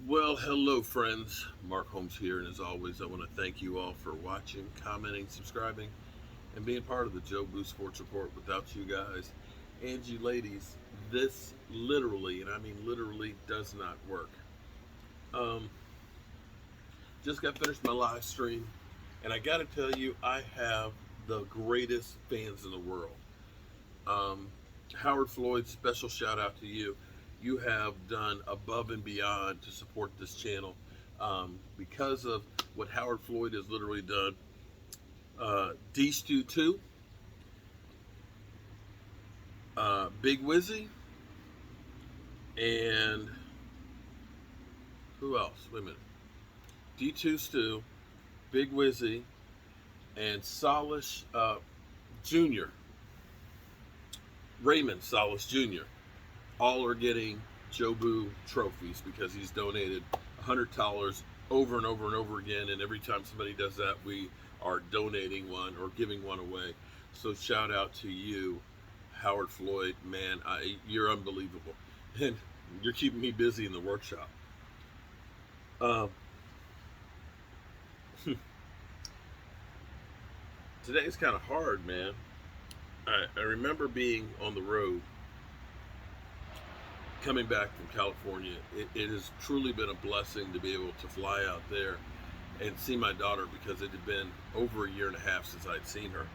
Well, hello, friends. Mark Holmes here, and as always, I want to thank you all for watching, commenting, subscribing, and being part of the Jobu Sports Report. Without you guys and you ladies, this literally, and I mean literally, does not work. Um, just got finished my live stream, and I got to tell you, I have the greatest fans in the world. Um, Howard Floyd, special shout out to you. You have done above and beyond to support this channel. Because of what Howard Floyd has literally done, D Stu 2, Big Wizzy, and who else? Wait a minute. D2 Stu, Big Wizzy, and Solace Jr., Raymond Solace Jr., all are getting Jobu trophies because he's donated $100 over and over and over again. And every time somebody does that, we are donating one or giving one away. So shout out to you, Howard Floyd. Man, you're unbelievable. And you're keeping me busy in the workshop. Um, Today's kind of hard, man. I remember being on the road coming back from California. It has truly been a blessing to be able to fly out there and see my daughter because it had been over a year and a half since I'd seen her.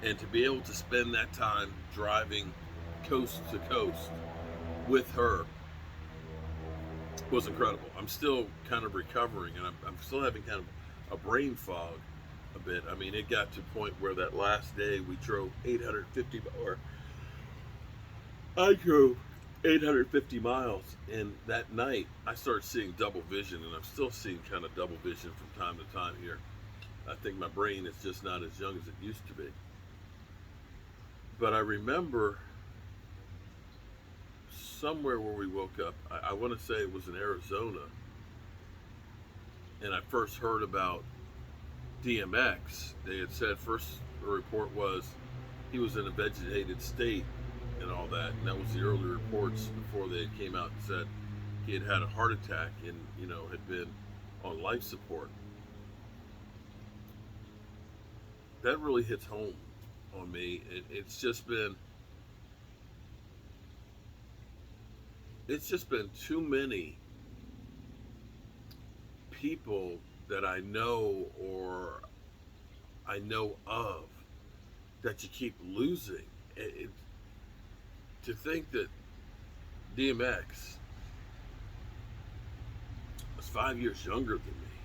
And to be able to spend that time driving coast to coast with her was incredible. I'm still kind of recovering, and I'm still having kind of a brain fog a bit. I mean, it got to a point where that last day we drove 850, or I drove 850 miles, and that night I started seeing double vision, and I'm still seeing kind of double vision from time to time here. I think my brain is just not as young as it used to be. But I remember somewhere where we woke up, I want to say it was in Arizona, and I first heard about DMX. They had said first the report was he was in a vegetated state and all that, and that was the early reports before they came out and said he had had a heart attack and had been on life support. That really hits home on me. It's just been too many people that I know or I know of that you keep losing. To think that DMX was 5 years younger than me.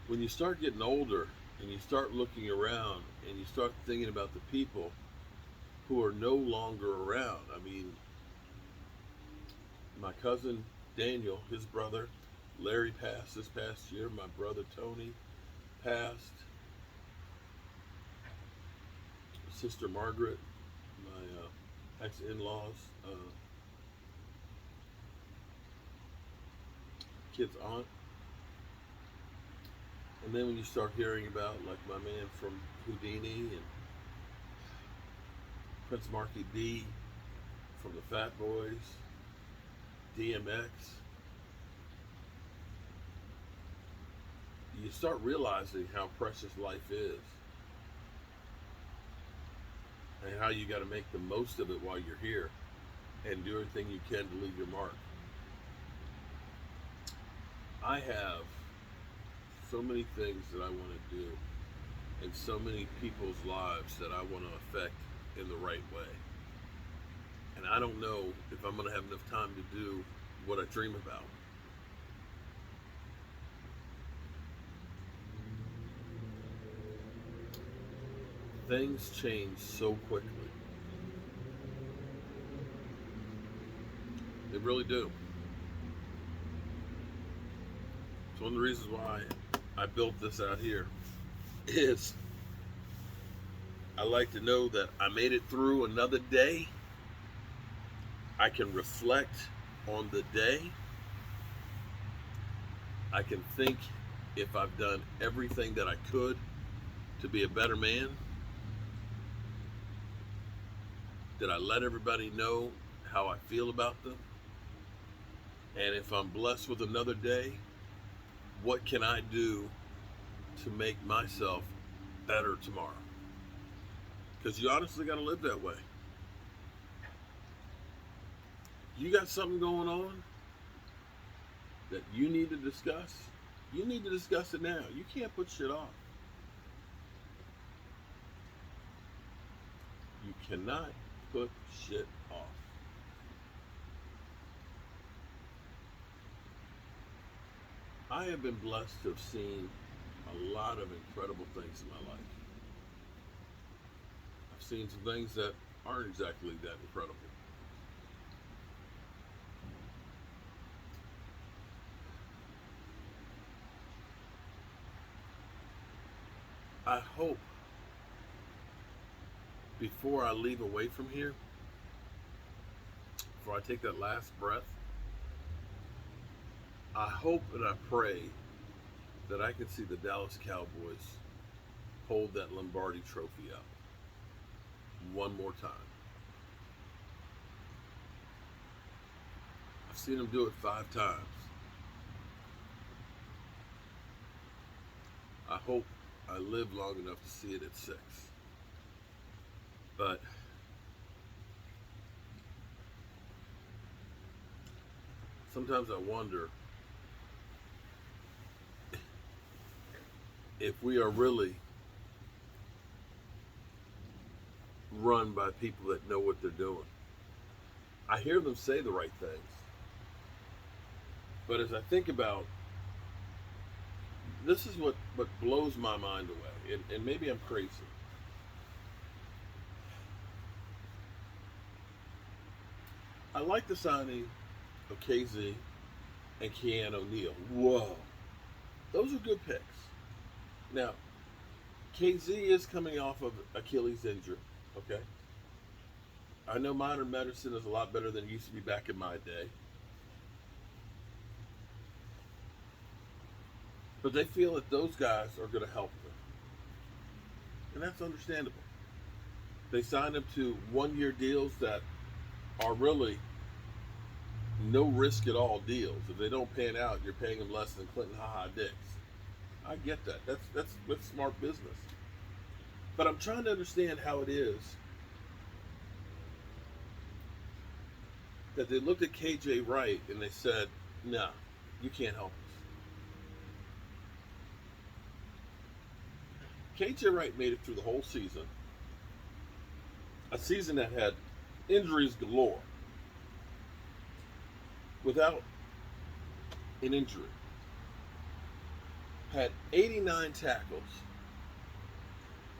When you start getting older and you start looking around and you start thinking about the people who are no longer around. I mean, my cousin Daniel, his brother Larry passed this past year. My brother Tony passed. Sister Margaret, my ex-in-laws, kid's aunt. And then when you start hearing about like my man from Houdini and Prince Marky D from the Fat Boys, DMX, you start realizing how precious life is and how you got to make the most of it while you're here and do everything you can to leave your mark. I have so many things that I want to do and so many people's lives that I want to affect in the right way. And I don't know if I'm going to have enough time to do what I dream about. Things change so quickly. They really do. So one of the reasons why I built this out here is I like to know that I made it through another day. I can reflect on the day. I can think if I've done everything that I could to be a better man. Did I let everybody know how I feel about them? And if I'm blessed with another day, what can I do to make myself better tomorrow? Because you honestly got to live that way. You got something going on that you need to discuss, you need to discuss it now. You can't put shit off. You cannot put shit off. I have been blessed to have seen a lot of incredible things in my life. I've seen some things that aren't exactly that incredible. I hope before I leave away from here, before I take that last breath, I hope and I pray that I can see the Dallas Cowboys hold that Lombardi trophy up one more time. I've seen them do it 5 times. I hope I live long enough to see it at 6. But sometimes I wonder if we are really run by people that know what they're doing. I hear them say the right things. But as I think about, this is what blows my mind away, and maybe I'm crazy. I like the signing of KZ and Keanu O'Neal. Whoa, those are good picks. Now, KZ is coming off of Achilles injury, okay? I know modern medicine is a lot better than it used to be back in my day. But they feel that those guys are going to help them. And that's understandable. They signed them to 1-year deals that are really no risk at all deals. If they don't pan out, you're paying them less than Clinton Ha Dicks. I get that. That's smart business. But I'm trying to understand how it is that they looked at KJ Wright and they said, "No, you can't help us." KJ Wright made it through the whole season. A season that had injuries galore. Without an injury. Had 89 tackles,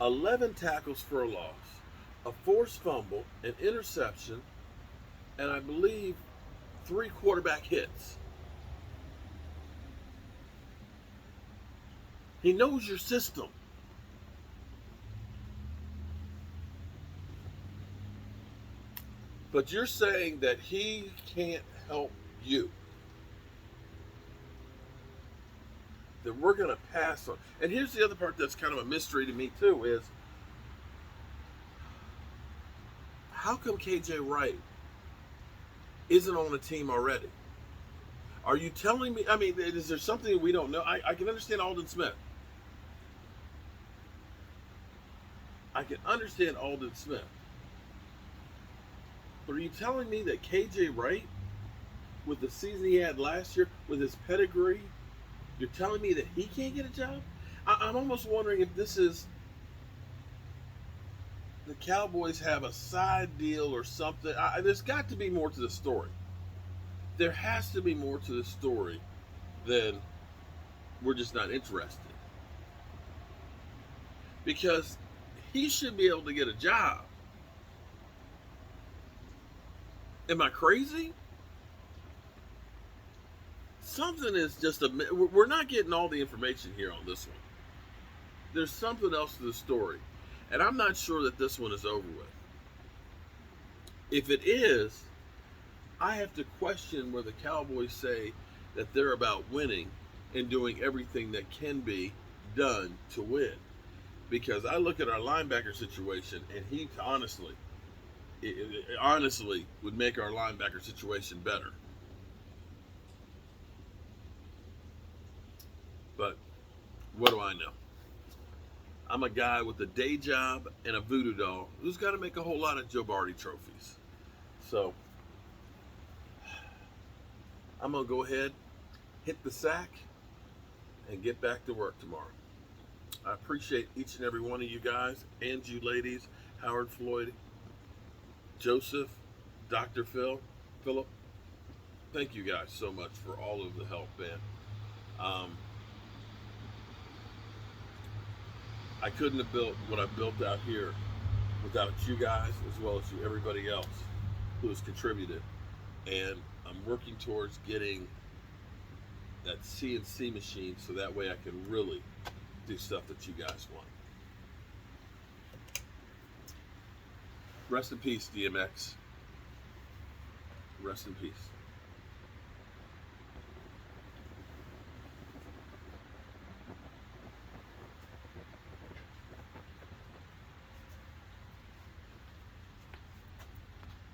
11 tackles for a loss, a forced fumble, an interception, and I believe 3 quarterback hits. He knows your system. But you're saying that he can't help you. That we're going to pass on. And here's the other part that's kind of a mystery to me too is, how come KJ Wright isn't on the team already? Are you telling me, I mean, is there something we don't know? I can understand Aldon Smith. I can understand Aldon Smith. But are you telling me that KJ Wright, with the season he had last year, with his pedigree, you're telling me that he can't get a job? I'm almost wondering if this is the Cowboys have a side deal or something. There's got to be more to the story. There has to be more to the story than we're just not interested. Because he should be able to get a job. Am I crazy? Something is just we're not getting all the information here on this one. There's something else to the story. And I'm not sure that this one is over with. If it is, I have to question where the Cowboys say that they're about winning and doing everything that can be done to win. Because I look at our linebacker situation, and he honestly would make our linebacker situation better. But what do I know? I'm a guy with a day job and a voodoo doll who's got to make a whole lot of Joe Barty trophies. So I'm going to go ahead, hit the sack, and get back to work tomorrow. I appreciate each and every one of you guys and you ladies, Howard, Floyd, Joseph, Dr. Philip. Thank you guys so much for all of the help, man. I couldn't have built what I built out here without you guys, as well as you, everybody else who has contributed. And I'm working towards getting that CNC machine so that way I can really do stuff that you guys want. Rest in peace, DMX. Rest in peace.